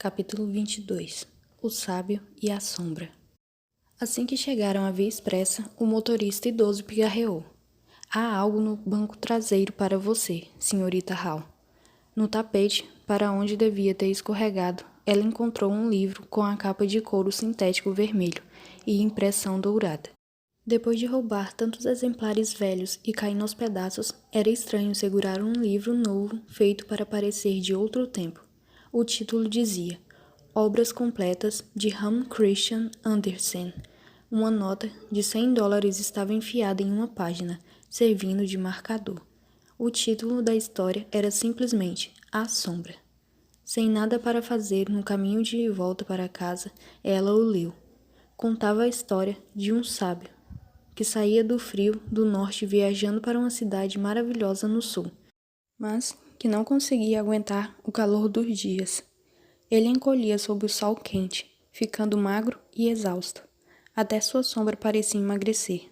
Capítulo 22. O sábio e a sombra. Assim que chegaram à via expressa, o motorista idoso pigarreou. Há algo no banco traseiro para você, senhorita Hall. No tapete, para onde devia ter escorregado, ela encontrou um livro com a capa de couro sintético vermelho e impressão dourada. Depois de roubar tantos exemplares velhos e caindo aos pedaços, era estranho segurar um livro novo feito para parecer de outro tempo. O título dizia Obras Completas de Hans Christian Andersen. Uma nota de $100 estava enfiada em uma página, servindo de marcador. O título da história era simplesmente A Sombra. Sem nada para fazer no caminho de volta para casa, ela o leu. Contava a história de um sábio que saía do frio do norte viajando para uma cidade maravilhosa no sul, mas que não conseguia aguentar o calor dos dias. Ele encolhia sob o sol quente, ficando magro e exausto. Até sua sombra parecia emagrecer.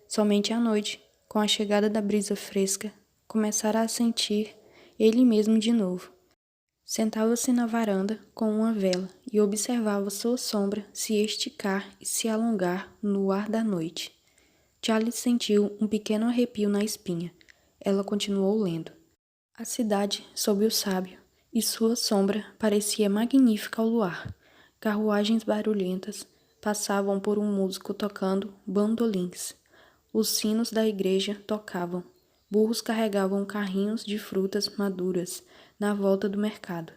Somente à noite, com a chegada da brisa fresca, começara a sentir ele mesmo de novo. Sentava-se na varanda com uma vela e observava sua sombra se esticar e se alongar no ar da noite. Charlie sentiu um pequeno arrepio na espinha. Ela continuou lendo. A cidade sob o sábio, e sua sombra parecia magnífica ao luar. Carruagens barulhentas passavam por um músico tocando bandolins. Os sinos da igreja tocavam. Burros carregavam carrinhos de frutas maduras na volta do mercado.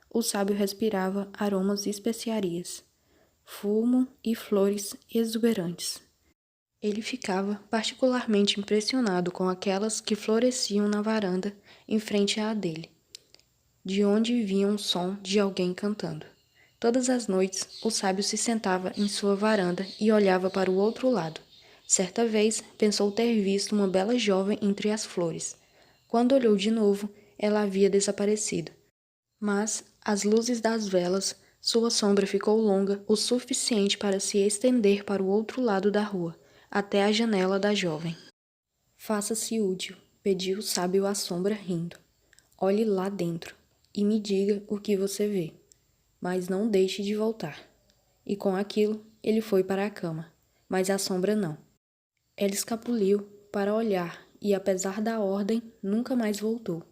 O sábio respirava aromas e especiarias, fumo e flores exuberantes. Ele ficava particularmente impressionado com aquelas que floresciam na varanda em frente à dele, de onde vinha o som de alguém cantando. Todas as noites, o sábio se sentava em sua varanda e olhava para o outro lado. Certa vez, pensou ter visto uma bela jovem entre as flores. Quando olhou de novo, ela havia desaparecido. Mas, às luzes das velas, sua sombra ficou longa o suficiente para se estender para o outro lado da rua, até a janela da jovem. Faça-se útil, pediu o sábio à sombra rindo. Olhe lá dentro e me diga o que você vê, mas não deixe de voltar. E com aquilo, ele foi para a cama, mas a sombra não. Ela escapuliu para olhar e, apesar da ordem, nunca mais voltou.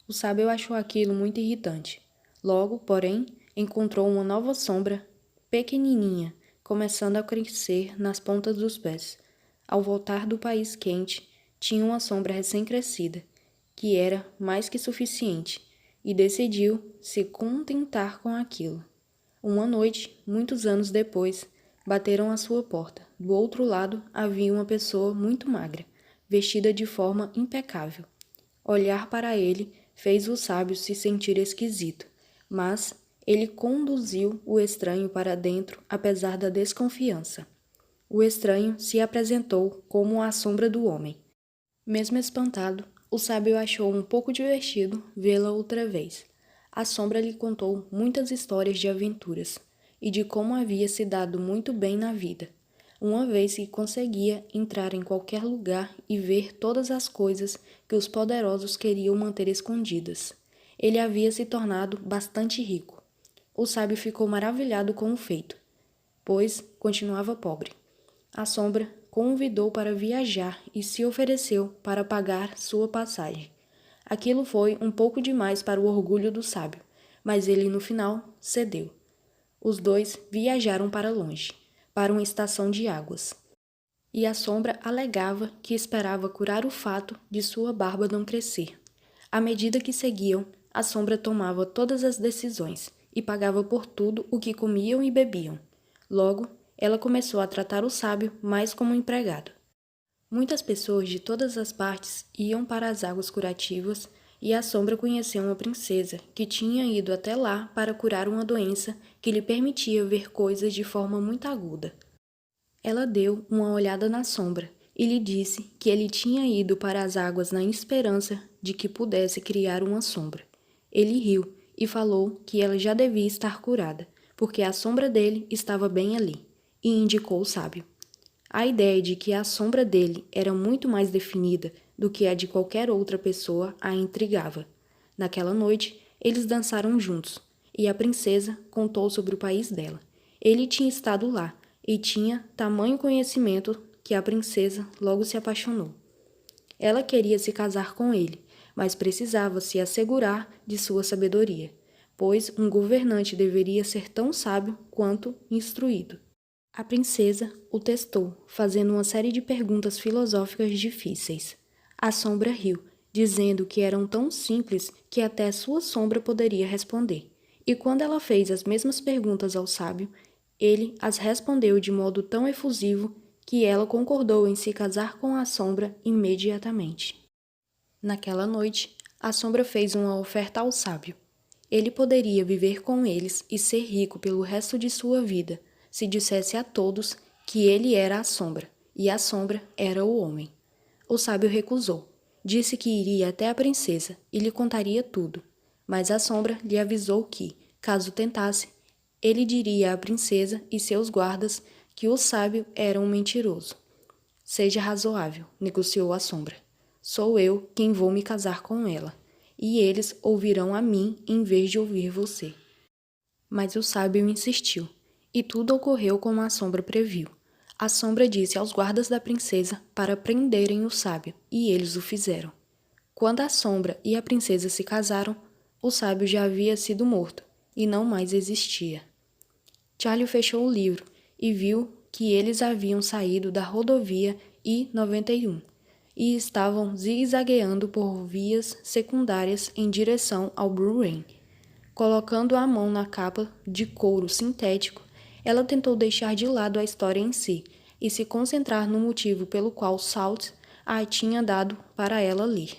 O sábio achou aquilo muito irritante. Logo, porém, encontrou uma nova sombra, pequenininha, começando a crescer nas pontas dos pés. Ao voltar do país quente, tinha uma sombra recém-crescida, que era mais que suficiente, e decidiu se contentar com aquilo. Uma noite, muitos anos depois, bateram à sua porta. Do outro lado havia uma pessoa muito magra, vestida de forma impecável. Olhar para ele fez o sábio se sentir esquisito, mas ele conduziu o estranho para dentro apesar da desconfiança. O estranho se apresentou como a sombra do homem. Mesmo espantado, o sábio achou um pouco divertido vê-la outra vez. A sombra lhe contou muitas histórias de aventuras e de como havia se dado muito bem na vida, uma vez que conseguia entrar em qualquer lugar e ver todas as coisas que os poderosos queriam manter escondidas. Ele havia se tornado bastante rico. O sábio ficou maravilhado com o feito, pois continuava pobre. A sombra convidou para viajar e se ofereceu para pagar sua passagem. Aquilo foi um pouco demais para o orgulho do sábio, mas ele no final cedeu. Os dois viajaram para longe, para uma estação de águas. E a sombra alegava que esperava curar o fato de sua barba não crescer. À medida que seguiam, a sombra tomava todas as decisões e pagava por tudo o que comiam e bebiam. Logo, ela começou a tratar o sábio mais como um empregado. Muitas pessoas de todas as partes iam para as águas curativas e a sombra conheceu uma princesa que tinha ido até lá para curar uma doença que lhe permitia ver coisas de forma muito aguda. Ela deu uma olhada na sombra e lhe disse que ele tinha ido para as águas na esperança de que pudesse criar uma sombra. Ele riu e falou que ela já devia estar curada, porque a sombra dele estava bem ali, e indicou o sábio. A ideia de que a sombra dele era muito mais definida do que a de qualquer outra pessoa a intrigava. Naquela noite, eles dançaram juntos, e a princesa contou sobre o país dela. Ele tinha estado lá e tinha tamanho conhecimento que a princesa logo se apaixonou. Ela queria se casar com ele, mas precisava se assegurar de sua sabedoria, pois um governante deveria ser tão sábio quanto instruído. A princesa o testou, fazendo uma série de perguntas filosóficas difíceis. A sombra riu, dizendo que eram tão simples que até sua sombra poderia responder. E quando ela fez as mesmas perguntas ao sábio, ele as respondeu de modo tão efusivo que ela concordou em se casar com a sombra imediatamente. Naquela noite, a sombra fez uma oferta ao sábio. Ele poderia viver com eles e ser rico pelo resto de sua vida, se dissesse a todos que ele era a sombra e a sombra era o homem. O sábio recusou. Disse que iria até a princesa e lhe contaria tudo, mas a sombra lhe avisou que, caso tentasse, ele diria à princesa e seus guardas que o sábio era um mentiroso. Seja razoável, negociou a sombra. Sou eu quem vou me casar com ela, e eles ouvirão a mim em vez de ouvir você. Mas o sábio insistiu, e tudo ocorreu como a sombra previu. A sombra disse aos guardas da princesa para prenderem o sábio, e eles o fizeram. Quando a sombra e a princesa se casaram, o sábio já havia sido morto, e não mais existia. Charlie fechou o livro e viu que eles haviam saído da rodovia I-91 e estavam zigue-zagueando por vias secundárias em direção ao Blue Rain. Colocando a mão na capa de couro sintético, ela tentou deixar de lado a história em si e se concentrar no motivo pelo qual Salt a tinha dado para ela ler.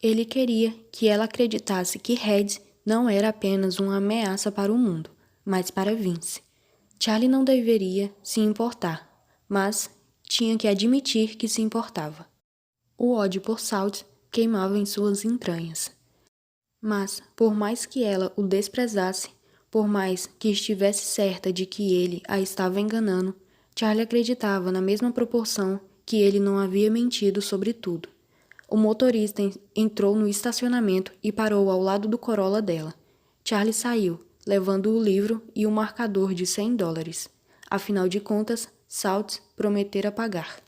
Ele queria que ela acreditasse que Red não era apenas uma ameaça para o mundo, mas para Vince. Charlie não deveria se importar, mas tinha que admitir que se importava. O ódio por Salt queimava em suas entranhas. Mas, por mais que ela o desprezasse, por mais que estivesse certa de que ele a estava enganando, Charlie acreditava na mesma proporção que ele não havia mentido sobre tudo. O motorista entrou no estacionamento e parou ao lado do Corolla dela. Charlie saiu, levando o livro e o marcador de $100. Afinal de contas, Salt prometera pagar.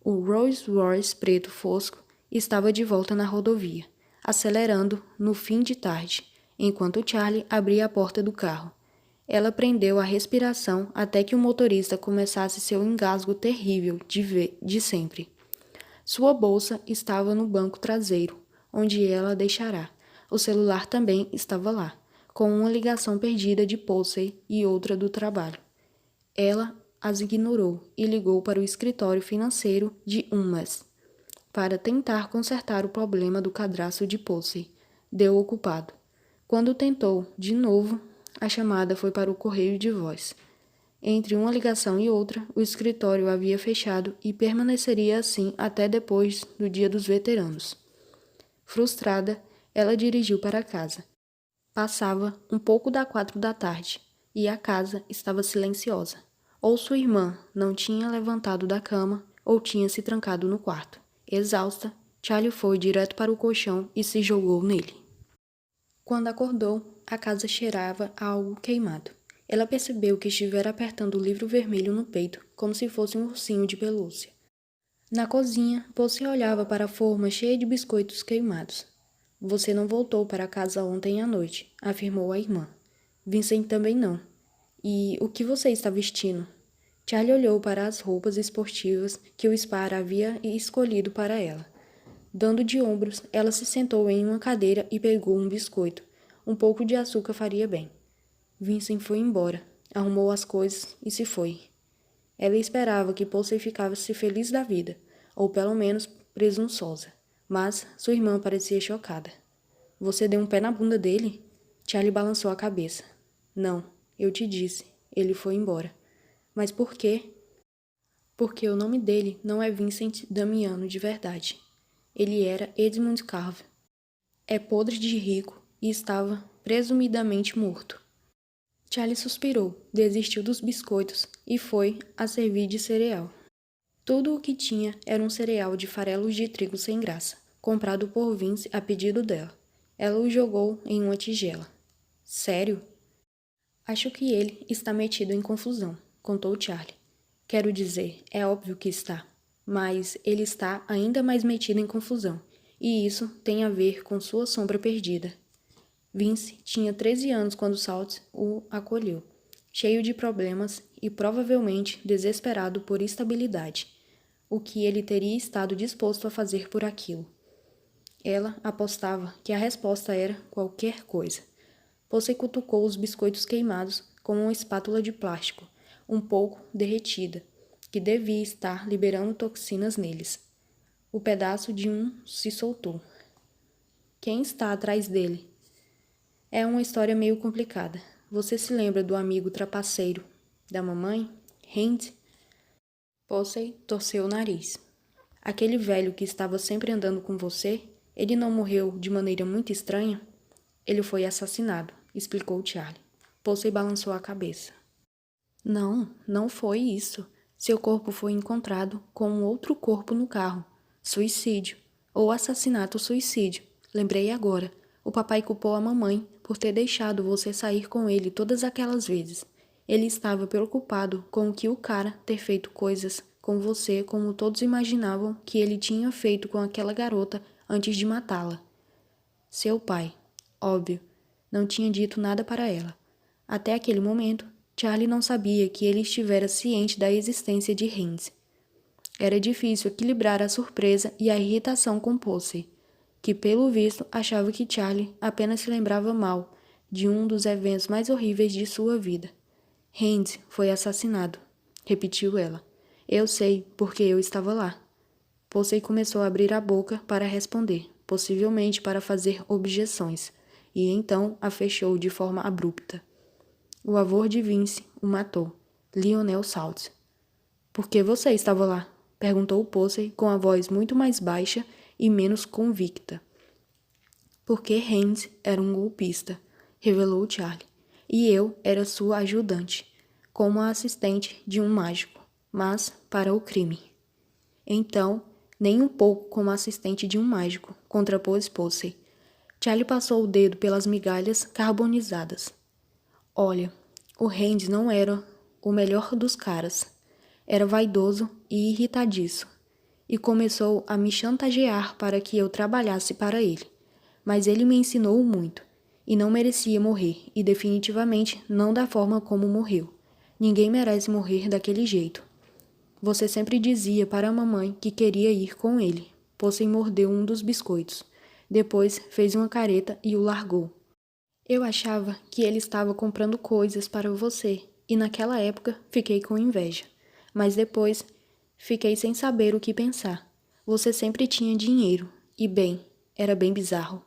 O Rolls-Royce preto fosco estava de volta na rodovia, acelerando no fim de tarde, enquanto Charlie abria a porta do carro. Ela prendeu a respiração até que o motorista começasse seu engasgo terrível de sempre. Sua bolsa estava no banco traseiro, onde ela a deixará. O celular também estava lá, com uma ligação perdida de Posey e outra do trabalho. Ela as ignorou e ligou para o escritório financeiro de Ummas para tentar consertar o problema do cadastro de Posey. Deu ocupado. Quando tentou, de novo, a chamada foi para o correio de voz. Entre uma ligação e outra, o escritório havia fechado e permaneceria assim até depois do Dia dos Veteranos. Frustrada, ela dirigiu para casa. Passava um pouco da 4 da tarde e a casa estava silenciosa. Ou sua irmã não tinha levantado da cama ou tinha se trancado no quarto. Exausta, Charlie foi direto para o colchão e se jogou nele. Quando acordou, a casa cheirava a algo queimado. Ela percebeu que estivera apertando o livro vermelho no peito, como se fosse um ursinho de pelúcia. Na cozinha, você olhava para a forma cheia de biscoitos queimados. Você não voltou para casa ontem à noite, afirmou a irmã. Vincent também não. E o que você está vestindo? Charlie olhou para as roupas esportivas que o Spar havia escolhido para ela. Dando de ombros, ela se sentou em uma cadeira e pegou um biscoito. Um pouco de açúcar faria bem. Vincent foi embora, arrumou as coisas e se foi. Ela esperava que Posey ficasse feliz da vida, ou pelo menos presunçosa, mas sua irmã parecia chocada. Você deu um pé na bunda dele? Charlie balançou a cabeça. Não, eu te disse, ele foi embora. Mas por quê? Porque o nome dele não é Vincent Damiano de verdade. Ele era Edmund Carver. É podre de rico e estava presumidamente morto. Charlie suspirou, desistiu dos biscoitos e foi a servir de cereal. Tudo o que tinha era um cereal de farelos de trigo sem graça, comprado por Vince a pedido dela. Ela o jogou em uma tigela. Sério? Acho que ele está metido em confusão, contou Charlie. Quero dizer, é óbvio que está, mas ele está ainda mais metido em confusão, e isso tem a ver com sua sombra perdida. Vince tinha 13 anos quando Saltz o acolheu, cheio de problemas e provavelmente desesperado por estabilidade, o que ele teria estado disposto a fazer por aquilo. Ela apostava que a resposta era qualquer coisa. Você cutucou os biscoitos queimados com uma espátula de plástico, um pouco derretida, que devia estar liberando toxinas neles. O pedaço de um se soltou. Quem está atrás dele? É uma história meio complicada. Você se lembra do amigo trapaceiro da mamãe, Handy? Posey torceu o nariz. Aquele velho que estava sempre andando com você, ele não morreu de maneira muito estranha? Ele foi assassinado, explicou Charlie. Posey balançou a cabeça. Não, não foi isso. Seu corpo foi encontrado com um outro corpo no carro. Suicídio. Ou assassinato-suicídio. Lembrei agora. O papai culpou a mamãe por ter deixado você sair com ele todas aquelas vezes. Ele estava preocupado com o que o cara ter feito coisas com você como todos imaginavam que ele tinha feito com aquela garota antes de matá-la. Seu pai, óbvio, não tinha dito nada para ela. Até aquele momento, Charlie não sabia que ele estivera ciente da existência de Haynes. Era difícil equilibrar a surpresa e a irritação com Posey, que pelo visto achava que Charlie apenas se lembrava mal de um dos eventos mais horríveis de sua vida. Haynes foi assassinado, repetiu ela. Eu sei, porque eu estava lá. Posey começou a abrir a boca para responder, possivelmente para fazer objeções, e então a fechou de forma abrupta. O avô de Vince o matou, Lionel Saltz. Por que você estava lá? Perguntou Posey com a voz muito mais baixa e menos convicta. Porque Haynes era um golpista, revelou Charlie, e eu era sua ajudante, como a assistente de um mágico, mas para o crime. Então, nem um pouco como assistente de um mágico, contrapôs Posey. Charlie passou o dedo pelas migalhas carbonizadas. Olha, o Haynes não era o melhor dos caras. Era vaidoso e irritadiço, e começou a me chantagear para que eu trabalhasse para ele. Mas ele me ensinou muito, e não merecia morrer, e definitivamente não da forma como morreu. Ninguém merece morrer daquele jeito. Você sempre dizia para a mamãe que queria ir com ele. Posey mordeu um dos biscoitos. Depois fez uma careta e o largou. Eu achava que ele estava comprando coisas para você, e naquela época fiquei com inveja. Mas depois fiquei sem saber o que pensar. Você sempre tinha dinheiro, e bem, era bem bizarro.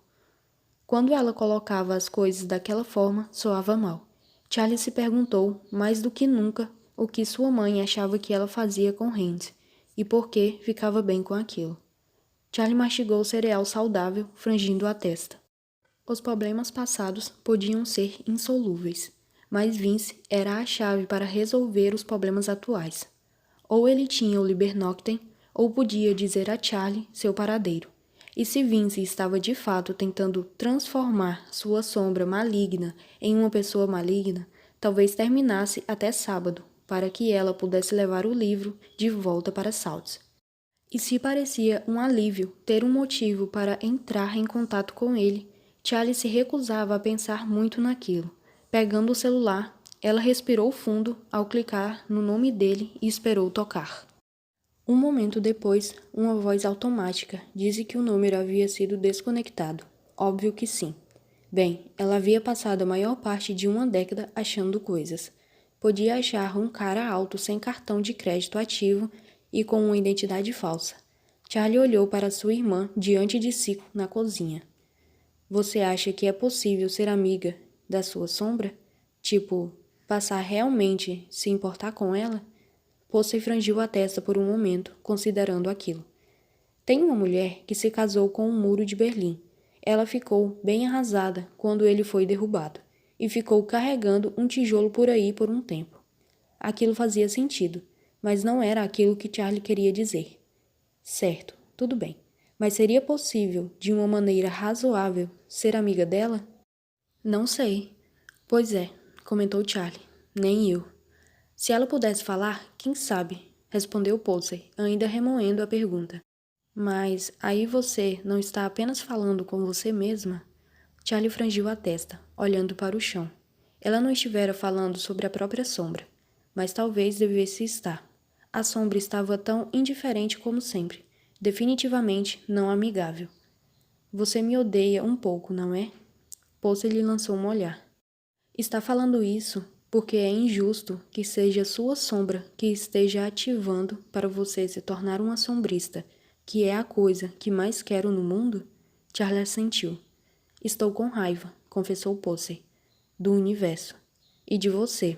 Quando ela colocava as coisas daquela forma, soava mal. Charlie se perguntou, mais do que nunca, o que sua mãe achava que ela fazia com Hands, e por que ficava bem com aquilo. Charlie mastigou o cereal saudável, franzindo a testa. Os problemas passados podiam ser insolúveis, mas Vince era a chave para resolver os problemas atuais. Ou ele tinha o Libernoctem, ou podia dizer a Charlie seu paradeiro. E se Vince estava de fato tentando transformar sua sombra maligna em uma pessoa maligna, talvez terminasse até sábado, para que ela pudesse levar o livro de volta para Saltz. E se parecia um alívio ter um motivo para entrar em contato com ele, Charlie se recusava a pensar muito naquilo. Pegando o celular, ela respirou fundo ao clicar no nome dele e esperou tocar. Um momento depois, uma voz automática disse que o número havia sido desconectado. Óbvio que sim. Bem, ela havia passado a maior parte de uma década achando coisas. Podia achar um cara alto sem cartão de crédito ativo e com uma identidade falsa. Charlie olhou para sua irmã diante de si na cozinha. Você acha que é possível ser amiga da sua sombra? Tipo, passar realmente se importar com ela? Posey franziu a testa por um momento, considerando aquilo. Tem uma mulher que se casou com um muro de Berlim. Ela ficou bem arrasada quando ele foi derrubado, e ficou carregando um tijolo por aí por um tempo. Aquilo fazia sentido, mas não era aquilo que Charlie queria dizer. Certo, tudo bem. Mas seria possível, de uma maneira razoável, ser amiga dela? Não sei. Pois é, comentou Charlie. Nem eu. Se ela pudesse falar, quem sabe? Respondeu Posey, ainda remoendo a pergunta. Mas aí você não está apenas falando com você mesma? Charlie franziu a testa, olhando para o chão. Ela não estivera falando sobre a própria sombra, mas talvez devesse estar. A sombra estava tão indiferente como sempre, definitivamente não amigável. Você me odeia um pouco, não é? Posey lhe lançou um olhar. Está falando isso porque é injusto que seja sua sombra que esteja ativando para você se tornar uma sombrista, que é a coisa que mais quero no mundo? Charlie assentiu. Estou com raiva, confessou Posey, do universo. E de você.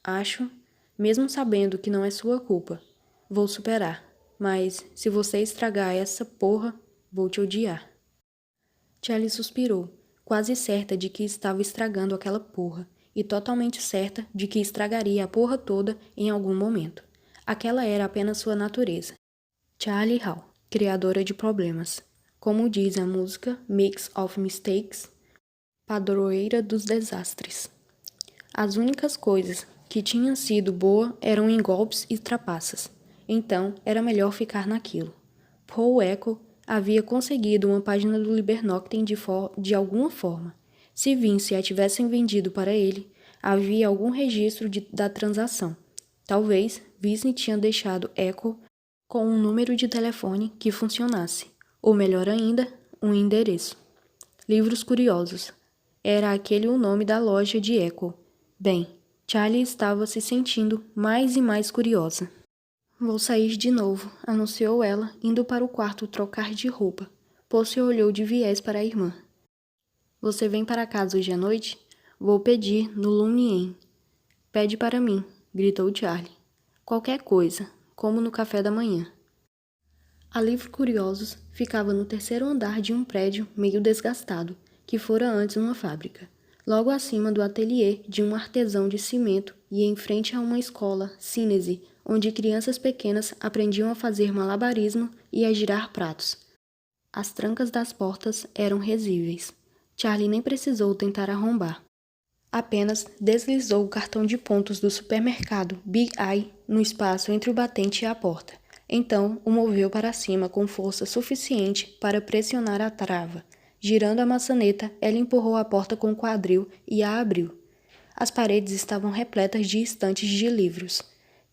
Acho, mesmo sabendo que não é sua culpa. Vou superar, mas se você estragar essa porra, vou te odiar. Charlie suspirou, quase certa de que estava estragando aquela porra, e totalmente certa de que estragaria a porra toda em algum momento. Aquela era apenas sua natureza. Charlie Hall, criadora de problemas. Como diz a música Mix of Mistakes, padroeira dos desastres. As únicas coisas que tinham sido boa eram em golpes e trapaças. Então, era melhor ficar naquilo. Paul Echo havia conseguido uma página do Libernoctem de alguma forma. Se Vince a tivessem vendido para ele, havia algum registro da transação. Talvez Vince tinha deixado Echo com um número de telefone que funcionasse, ou melhor ainda, um endereço. Livros curiosos. Era aquele o nome da loja de Echo. Bem, Charlie estava se sentindo mais e mais curiosa. Vou sair de novo, anunciou ela, indo para o quarto trocar de roupa. Posey olhou de viés para a irmã. Você vem para casa hoje à noite? Vou pedir no Lumien. Pede para mim, gritou Charlie. Qualquer coisa, como no café da manhã. A Livros Curiosos ficava no terceiro andar de um prédio meio desgastado, que fora antes uma fábrica, logo acima do ateliê de um artesão de cimento e em frente a uma escola, Cinese, onde crianças pequenas aprendiam a fazer malabarismo e a girar pratos. As trancas das portas eram risíveis. Charlie nem precisou tentar arrombar. Apenas deslizou o cartão de pontos do supermercado Big Eye no espaço entre o batente e a porta. Então, o moveu para cima com força suficiente para pressionar a trava. Girando a maçaneta, ela empurrou a porta com o quadril e a abriu. As paredes estavam repletas de estantes de livros,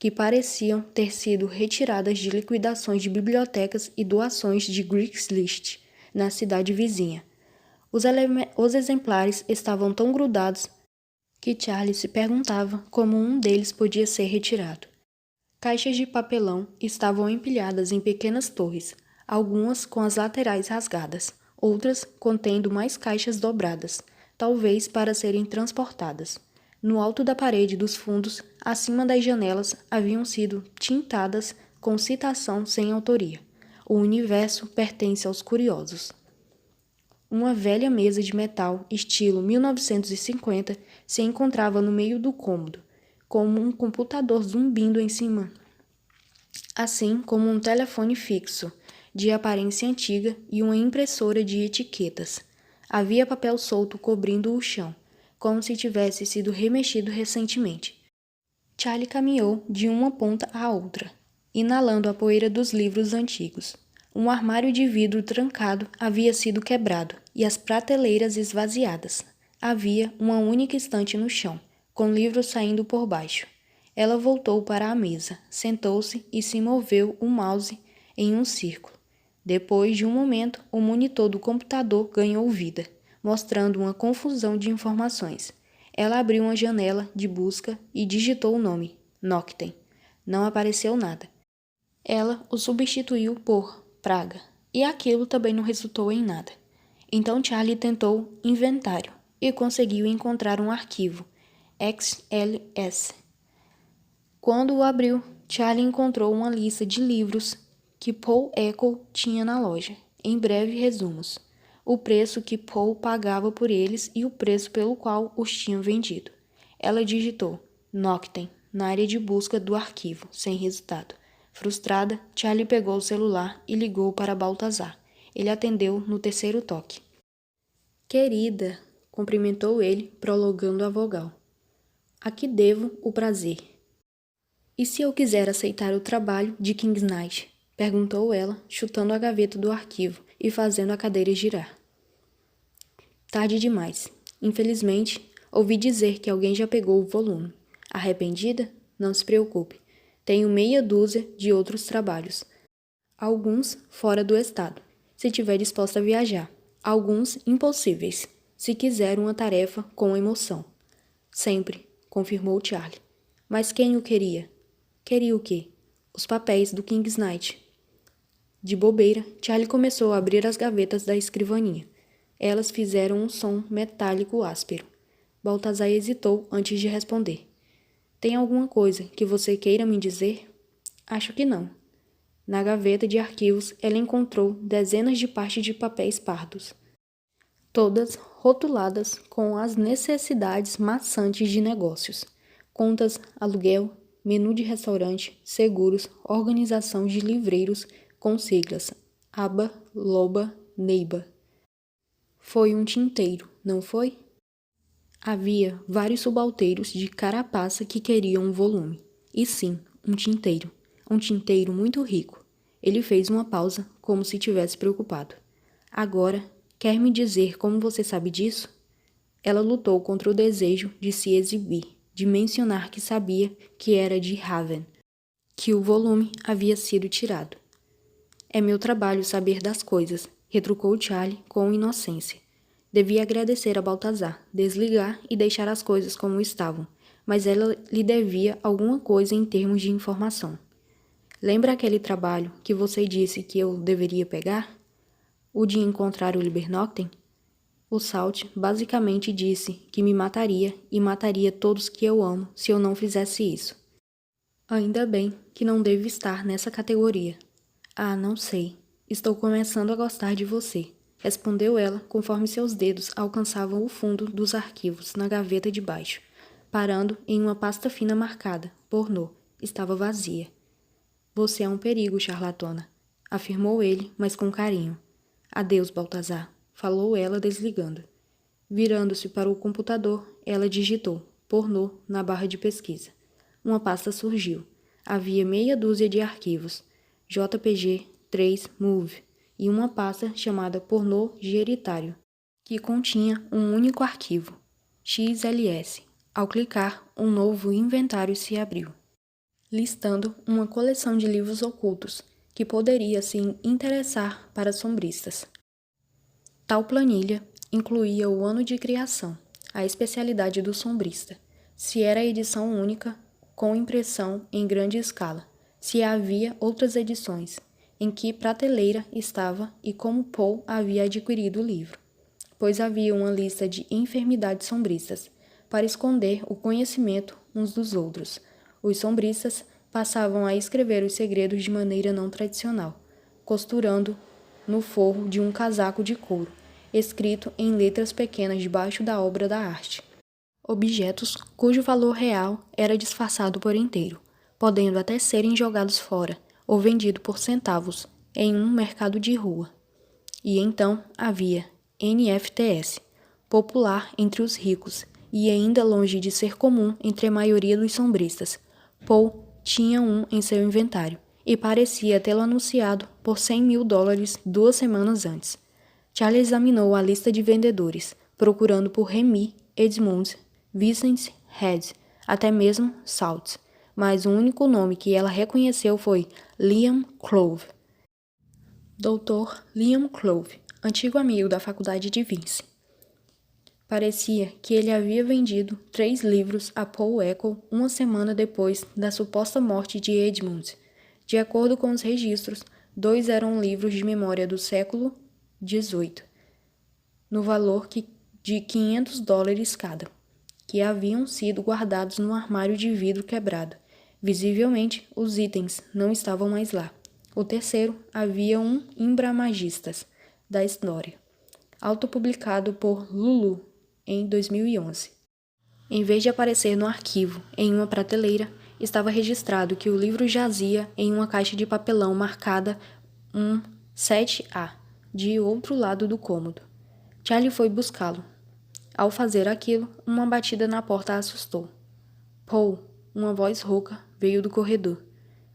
que pareciam ter sido retiradas de liquidações de bibliotecas e doações de Craigslist, na cidade vizinha. Os exemplares estavam tão grudados que Charlie se perguntava como um deles podia ser retirado. Caixas de papelão estavam empilhadas em pequenas torres, algumas com as laterais rasgadas, outras contendo mais caixas dobradas, talvez para serem transportadas. No alto da parede dos fundos, acima das janelas, haviam sido tintadas com citação sem autoria. O universo pertence aos curiosos. Uma velha mesa de metal, estilo 1950, se encontrava no meio do cômodo, com um computador zumbindo em cima, assim como um telefone fixo, de aparência antiga, e uma impressora de etiquetas. Havia papel solto cobrindo o chão, como se tivesse sido remexido recentemente. Charlie caminhou de uma ponta à outra, inalando a poeira dos livros antigos. Um armário de vidro trancado havia sido quebrado e as prateleiras esvaziadas. Havia uma única estante no chão, com livros saindo por baixo. Ela voltou para a mesa, sentou-se e se moveu o mouse em um círculo. Depois de um momento, o monitor do computador ganhou vida, mostrando uma confusão de informações. Ela abriu uma janela de busca e digitou o nome, Noctem. Não apareceu nada. Ela o substituiu por Praga, e aquilo também não resultou em nada. Então Charlie tentou inventário e conseguiu encontrar um arquivo, XLS. Quando o abriu, Charlie encontrou uma lista de livros que Paul Echo tinha na loja. Em breve resumos. O preço que Paul pagava por eles e o preço pelo qual os tinham vendido. Ela digitou Noctem na área de busca do arquivo, sem resultado. Frustrada, Charlie pegou o celular e ligou para Baltazar. Ele atendeu no terceiro toque. Querida, cumprimentou ele, prolongando a vogal. A que devo o prazer? E se eu quiser aceitar o trabalho de King's Knight? Perguntou ela, chutando a gaveta do arquivo e fazendo a cadeira girar. Tarde demais. Infelizmente, ouvi dizer que alguém já pegou o volume. Arrependida? Não se preocupe. Tenho meia dúzia de outros trabalhos. Alguns fora do estado, se estiver disposta a viajar. Alguns impossíveis, se quiser uma tarefa com emoção. Sempre, confirmou Charlie. Mas quem o queria? Queria o quê? Os papéis do King's Knight. De bobeira, Charlie começou a abrir as gavetas da escrivaninha. Elas fizeram um som metálico áspero. Baltazar hesitou antes de responder. Tem alguma coisa que você queira me dizer? Acho que não. Na gaveta de arquivos, ela encontrou dezenas de partes de papéis pardos, todas rotuladas com as necessidades maçantes de negócios. Contas, aluguel, menu de restaurante, seguros, organização de livreiros com siglas ABA, LOBA, NEIBA. Foi um tinteiro, não foi? Havia vários subalteiros de carapaça que queriam um volume. E sim, um tinteiro. Um tinteiro muito rico. Ele fez uma pausa, como se tivesse preocupado. Agora, quer me dizer como você sabe disso? Ela lutou contra o desejo de se exibir, de mencionar que sabia que era de Raven, que o volume havia sido tirado. É meu trabalho saber das coisas, retrucou Charlie com inocência. Devia agradecer a Baltazar, desligar e deixar as coisas como estavam, mas ela lhe devia alguma coisa em termos de informação. Lembra aquele trabalho que você disse que eu deveria pegar? O de encontrar o Libernoctem? O Salt basicamente disse que me mataria e mataria todos que eu amo se eu não fizesse isso. Ainda bem que não devo estar nessa categoria. Ah, não sei. Estou começando a gostar de você, respondeu ela conforme seus dedos alcançavam o fundo dos arquivos na gaveta de baixo, parando em uma pasta fina marcada, pornô. Estava vazia. Você é um perigo, charlatana, afirmou ele, mas com carinho. Adeus, Baltazar, falou ela desligando. Virando-se para o computador, ela digitou pornô na barra de pesquisa. Uma pasta surgiu. Havia meia dúzia de arquivos, JPG, 3, MOV, e uma pasta chamada pornô geritário, que continha um único arquivo, XLS. Ao clicar, um novo inventário se abriu, listando uma coleção de livros ocultos que poderia se interessar para sombristas. Tal planilha incluía o ano de criação, a especialidade do sombrista, se era edição única, com impressão em grande escala, se havia outras edições, em que prateleira estava e como Poe havia adquirido o livro, pois havia uma lista de enfermidades sombristas, para esconder o conhecimento uns dos outros. Os sombristas passavam a escrever os segredos de maneira não tradicional, costurando no forro de um casaco de couro, escrito em letras pequenas debaixo da obra da arte. Objetos cujo valor real era disfarçado por inteiro, podendo até serem jogados fora ou vendidos por centavos em um mercado de rua. E então havia NFTs, popular entre os ricos e ainda longe de ser comum entre a maioria dos sombristas. Poe tinha um em seu inventário e parecia tê-lo anunciado por $100.000 2 semanas antes. Charlie examinou a lista de vendedores, procurando por Remy, Edmund, Vincent, Head, até mesmo Salt, mas o único nome que ela reconheceu foi Liam Clove. Dr. Liam Clove, antigo amigo da faculdade de Vince. Parecia que ele havia vendido 3 livros a Paul Eckel uma semana depois da suposta morte de Edmund. De acordo com os registros, 2 eram livros de memória do século XVIII, no valor de $500 cada, que haviam sido guardados no armário de vidro quebrado. Visivelmente, os itens não estavam mais lá. O terceiro havia um Imbramagistas da história, autopublicado por Lulu em 2011. Em vez de aparecer no arquivo em uma prateleira, estava registrado que o livro jazia em uma caixa de papelão marcada 7A, de outro lado do cômodo. Charlie foi buscá-lo. Ao fazer aquilo, uma batida na porta a assustou. Paul, uma voz rouca, veio do corredor.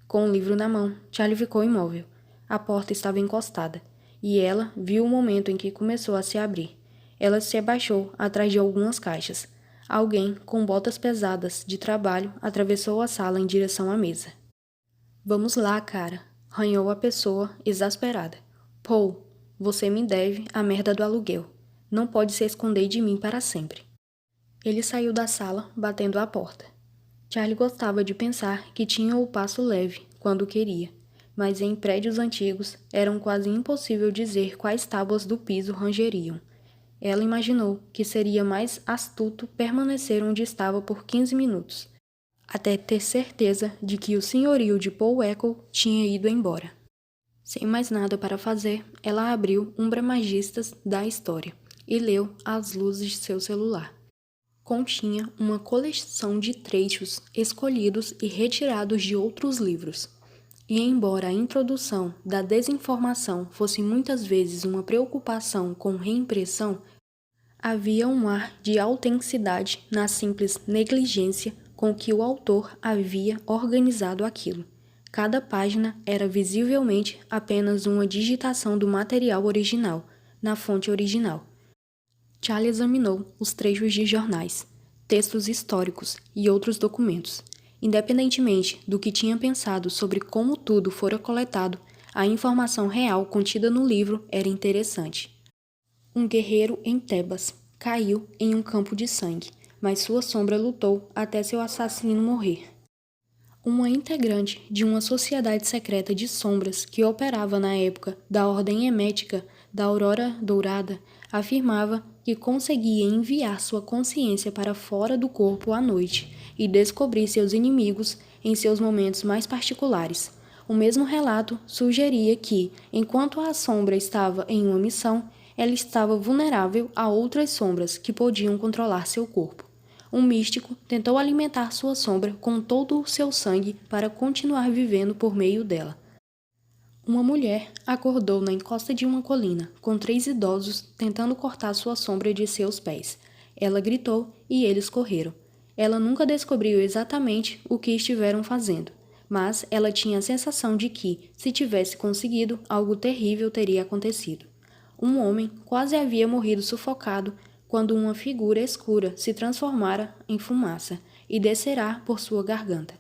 Com o livro na mão, Charlie ficou imóvel. A porta estava encostada, e ela viu o momento em que começou a se abrir. Ela se abaixou atrás de algumas caixas. Alguém, com botas pesadas de trabalho, atravessou a sala em direção à mesa. Vamos lá, cara, ranhou a pessoa, exasperada. Paul, você me deve a merda do aluguel. Não pode se esconder de mim para sempre. Ele saiu da sala, batendo à porta. Charlie gostava de pensar que tinha o passo leve quando queria, mas em prédios antigos eram quase impossível dizer quais tábuas do piso rangeriam. Ela imaginou que seria mais astuto permanecer onde estava por 15 minutos, até ter certeza de que o senhorio de Paul Eckel tinha ido embora. Sem mais nada para fazer, ela abriu Umbramagistas da História e leu às luzes de seu celular. Continha uma coleção de trechos escolhidos e retirados de outros livros. E embora a introdução da desinformação fosse muitas vezes uma preocupação com reimpressão, havia um ar de autenticidade na simples negligência com que o autor havia organizado aquilo. Cada página era visivelmente apenas uma digitação do material original, na fonte original. Charlie examinou os trechos de jornais, textos históricos e outros documentos. Independentemente do que tinha pensado sobre como tudo fora coletado, a informação real contida no livro era interessante. Um guerreiro em Tebas caiu em um campo de sangue, mas sua sombra lutou até seu assassino morrer. Uma integrante de uma sociedade secreta de sombras que operava na época da Ordem Hemética da Aurora Dourada afirmava que conseguia enviar sua consciência para fora do corpo à noite e descobrir seus inimigos em seus momentos mais particulares. O mesmo relato sugeria que, enquanto a sombra estava em uma missão, ela estava vulnerável a outras sombras que podiam controlar seu corpo. Um místico tentou alimentar sua sombra com todo o seu sangue para continuar vivendo por meio dela. Uma mulher acordou na encosta de uma colina, com 3 idosos tentando cortar sua sombra de seus pés. Ela gritou e eles correram. Ela nunca descobriu exatamente o que estiveram fazendo, mas ela tinha a sensação de que, se tivesse conseguido, algo terrível teria acontecido. Um homem quase havia morrido sufocado quando uma figura escura se transformara em fumaça e descerá por sua garganta.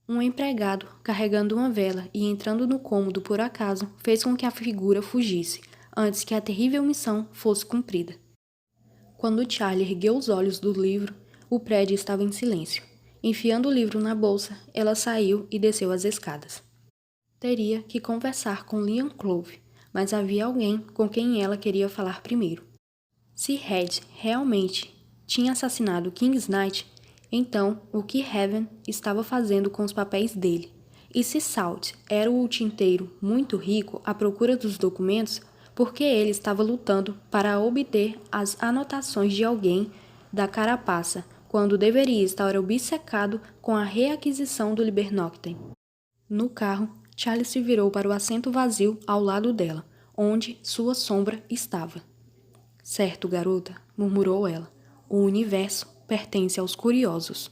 Um empregado, carregando uma vela e entrando no cômodo por acaso, fez com que a figura fugisse, antes que a terrível missão fosse cumprida. Quando Charlie ergueu os olhos do livro, o prédio estava em silêncio. Enfiando o livro na bolsa, ela saiu e desceu as escadas. Teria que conversar com Liam Clove, mas havia alguém com quem ela queria falar primeiro. Se Red realmente tinha assassinado Kingsnight, então o que Heaven estava fazendo com os papéis dele? E se Salt era o tinteiro muito rico à procura dos documentos, por que ele estava lutando para obter as anotações de alguém da carapaça, quando deveria estar obcecado com a reaquisição do Libernoctem? No carro, Charlie se virou para o assento vazio ao lado dela, onde sua sombra estava. Certo, garota, murmurou ela. O universo pertence aos curiosos.